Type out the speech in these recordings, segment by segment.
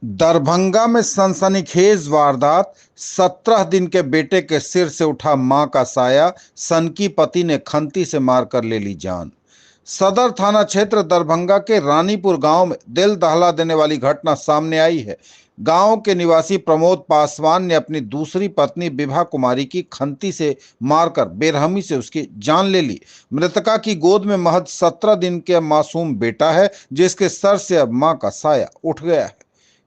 दरभंगा में सनसनीखेज वारदात। 17 दिन के बेटे के सिर से उठा मां का साया, सनकी पति ने खंती से मारकर ले ली जान। सदर थाना क्षेत्र दरभंगा के रानीपुर गांव में दिल दहला देने वाली घटना सामने आई है। गांव के निवासी प्रमोद पासवान ने अपनी दूसरी पत्नी विभा कुमारी की खंती से मारकर बेरहमी से उसकी जान ले ली। मृतका की गोद में महज 17 दिन के मासूम बेटा है, जिसके सर से अब मां का साया उठ गया है।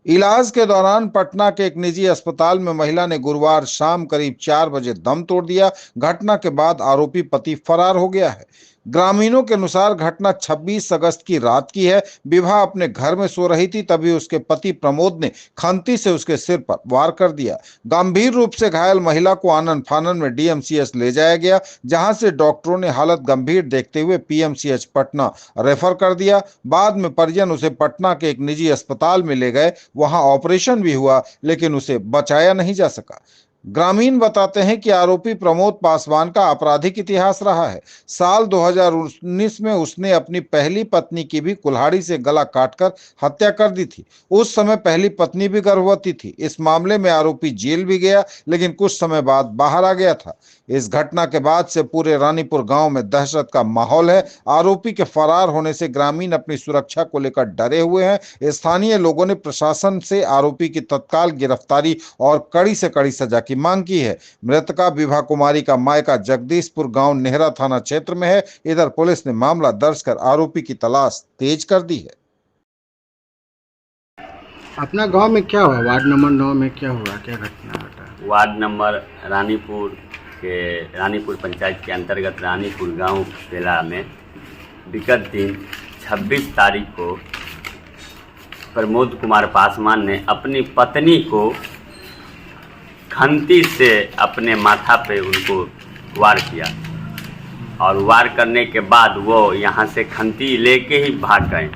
इलाज के दौरान पटना के एक निजी अस्पताल में महिला ने गुरुवार शाम करीब 4 बजे दम तोड़ दिया। घटना के बाद आरोपी पति फरार हो गया है। ग्रामीणों के अनुसार घटना 26 अगस्त की रात की है। विभा अपने घर में सो रही थी, तभी उसके पति प्रमोद ने खंती से उसके सिर पर वार कर दिया। गंभीर रूप से घायल महिला को आनन फानन में डीएमसीएच ले जाया गया, जहां से डॉक्टरों ने हालत गंभीर देखते हुए पीएमसीएच पटना रेफर कर दिया। बाद में परिजन उसे पटना के एक निजी अस्पताल में ले गए। वहां ऑपरेशन भी हुआ, लेकिन उसे बचाया नहीं जा सका। ग्रामीण बताते हैं कि आरोपी प्रमोद पासवान का आपराधिक इतिहास रहा है। साल 2019 में उसने अपनी पहली पत्नी की भी कुल्हाड़ी से गला काटकर हत्या कर दी थी। उस समय पहली पत्नी भी गर्भवती थी। इस मामले में आरोपी जेल भी गया, लेकिन कुछ समय बाद बाहर आ गया था। इस घटना के बाद से पूरे रानीपुर गांव में दहशत का माहौल है। आरोपी के फरार होने से ग्रामीण अपनी सुरक्षा को लेकर डरे हुए हैं। स्थानीय लोगों ने प्रशासन से आरोपी की तत्काल गिरफ्तारी और कड़ी से कड़ी सजा की मांग की है। मृतका विभा कुमारी का मायका जगदीशपुर गांव नेहरा थाना क्षेत्र में है। इधर पुलिस ने मामला दर्ज कर आरोपी की तलाश तेज कर दी है। अपना गांव में क्या हुआ? वार्ड नंबर 9 में क्या हुआ? क्या घटना घटा? वार्ड नंबर रानीपुर पंचायत के अंतर्गत रानीपुर गांव बेला में विगत दिन 26 तारीख को प्रमोद कुमार पासवान ने अपनी पत्नी को खंती से अपने माथा पे उनको वार किया और वार करने के बाद वो यहाँ से खंती लेके ही भाग गए।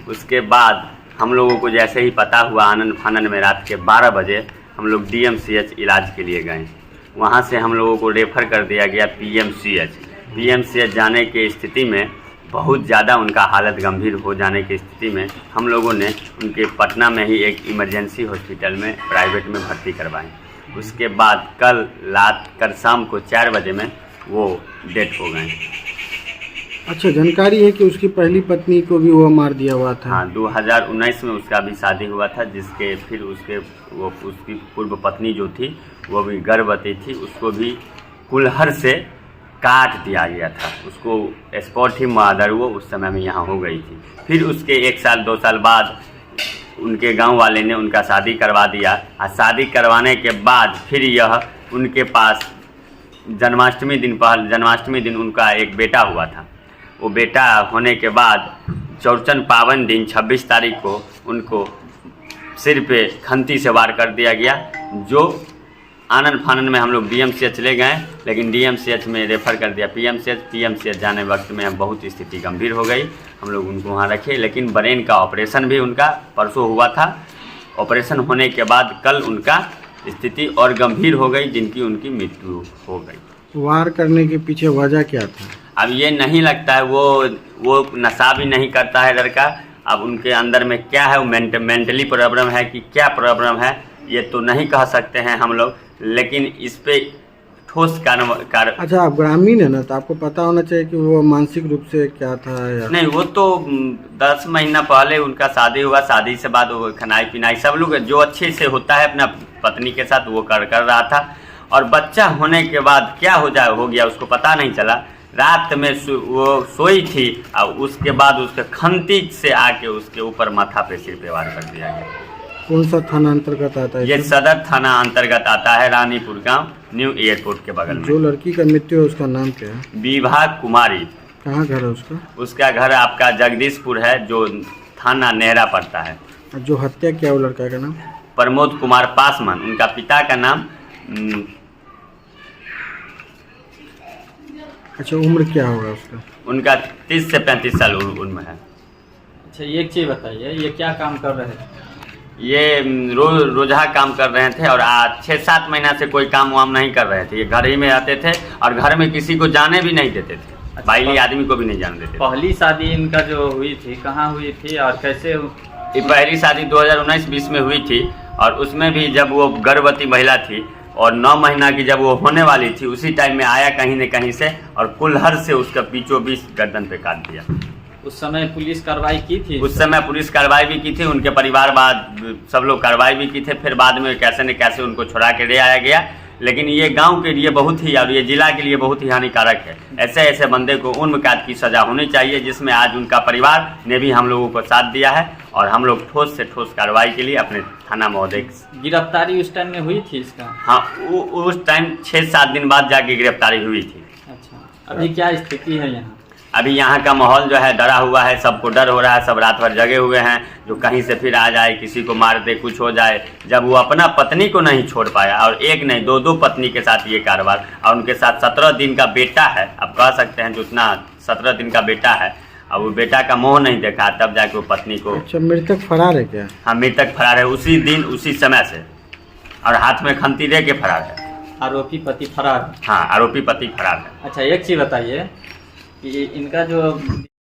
उसके बाद हम लोगों को जैसे ही पता हुआ, आनन फानन में रात के 12 बजे हम लोग डीएमसीएच इलाज के लिए गए। वहाँ से हम लोगों को रेफ़र कर दिया गया पीएमसीएच जाने की स्थिति में बहुत ज़्यादा उनका हालत गंभीर हो जाने की स्थिति में हम लोगों ने उनके पटना में ही एक इमरजेंसी हॉस्पिटल में प्राइवेट में भर्ती करवाएं। उसके बाद कल शाम को 4 बजे में वो डेथ हो गए। अच्छा, जानकारी है कि उसकी पहली पत्नी को भी वो मार दिया हुआ था। हाँ, 2019 में उसका भी शादी हुआ था, जिसके फिर उसकी पूर्व पत्नी जो थी वो भी गर्भवती थी। उसको भी कुल्हड़ से काट दिया गया था। उसको स्पॉट ही मर्डर वो उस समय में यहाँ हो गई थी। फिर उसके 1 साल 2 साल बाद उनके गांव वाले ने उनका शादी करवा दिया और शादी करवाने के बाद फिर यह उनके पास जन्माष्टमी दिन उनका एक बेटा हुआ था। वो बेटा होने के बाद चौरचन पावन दिन 26 तारीख को उनको सिर पे खंती से वार कर दिया गया। जो आनन फानन में हम लोग डीएमसीएच ले गए, लेकिन डीएमसीएच में रेफ़र कर दिया पीएमसीएच जाने वक्त में बहुत स्थिति गंभीर हो गई। हम लोग उनको वहाँ रखे, लेकिन ब्रेन का ऑपरेशन भी उनका परसों हुआ था। ऑपरेशन होने के बाद कल उनका स्थिति और गंभीर हो गई, जिनकी उनकी मृत्यु हो गई। वार करने के पीछे वजह क्या था? अब ये नहीं लगता है, वो नशा भी नहीं करता है लड़का। अब उनके अंदर में क्या है, वो मेंटली प्रॉब्लम है कि क्या प्रॉब्लम है ये तो नहीं कह सकते हैं हम लोग, लेकिन इस पे ठोस कार्य। अच्छा, आप ग्रामीण है ना, तो आपको पता होना चाहिए कि वो मानसिक रूप से क्या था या नहीं। वो तो 10 महीना पहले उनका शादी हुआ। शादी से बाद वो खनाई पिनाई सब लोग जो अच्छे से होता है अपना पत्नी के साथ वो कर रहा था। और बच्चा होने के बाद क्या हो गया उसको पता नहीं चला। रात में वो सोई थी और उसके बाद उसके खंती से आके उसके ऊपर माथा पे सिर पे वार कर दिया गया। कौन सा थाना अंतर्गत आता है? ये सदर थाना अंतर्गत आता है, रानीपुर गांव, न्यू एयरपोर्ट के बगल में। जो लड़की का मृत्यु है उसका नाम क्या है? विभा कुमारी। कहाँ घर है उसका? उसका घर आपका जगदीशपुर है, जो थाना नेहरा पड़ता है। जो हत्या किया वो लड़का का नाम? प्रमोद कुमार पासवान। उनका पिता का नाम अच्छा, उम्र क्या होगा उसका? उनका 30 से 35 साल उम्र है। अच्छा, एक चीज़ बताइए, ये क्या काम कर रहे थे? ये रोजा काम कर रहे थे और 6-7 महीना से कोई काम वाम नहीं कर रहे थे। ये घर ही में रहते थे और घर में किसी को जाने भी नहीं देते थे। अच्छा, बाहरी आदमी को भी नहीं जाने देते थे। पहली शादी इनका जो हुई थी कहाँ हुई थी और कैसे ये पहली शादी 2019-20 में हुई थी और उसमें भी जब वो गर्भवती महिला थी और 9 महीना की जब वो होने वाली थी उसी टाइम में आया कहीं न कहीं से और कुल्हड़ से उसका बीचों बीच गर्दन पे काट दिया। उस समय पुलिस कार्रवाई की थी? उस समय पुलिस कार्रवाई भी की थी, उनके परिवार बाद सब लोग कार्रवाई भी की थे। फिर बाद में कैसे न कैसे उनको छुड़ा के ले आया गया। लेकिन ये गांव के लिए बहुत ही और ये जिला के लिए बहुत ही हानिकारक है। ऐसे ऐसे बंदे को उम्र कैद की सज़ा होनी चाहिए, जिसमें आज उनका परिवार ने भी हम लोगों को साथ दिया है और हम लोग ठोस से ठोस कार्रवाई के लिए अपने थाना महोदय। गिरफ्तारी उस टाइम में हुई थी इसका? हाँ, उस टाइम 6-7 दिन बाद जाके गिरफ्तारी हुई थी। अच्छा, अभी क्या स्थिति है यहाँ? अभी यहाँ का माहौल जो है डरा हुआ है, सबको डर हो रहा है, सब रात भर जगे हुए हैं, जो कहीं से फिर आ जाए, किसी को मार दे, कुछ हो जाए। जब वो अपना पत्नी को नहीं छोड़ पाया और एक नहीं 2-2 पत्नी के साथ ये कारोबार और उनके साथ 17 दिन का बेटा है, आप कह सकते हैं जितना 17 दिन का बेटा है, अब वो बेटा का मोह नहीं देखा तब जाके वो पत्नी को। अच्छा, मृतक फरार है क्या? हाँ, मृतक फरार है उसी दिन उसी समय से और हाथ में खंती दे के फरार है। आरोपी पति फरार है? हाँ, आरोपी पति फरार है। अच्छा, एक चीज़ बताइए कि इनका जो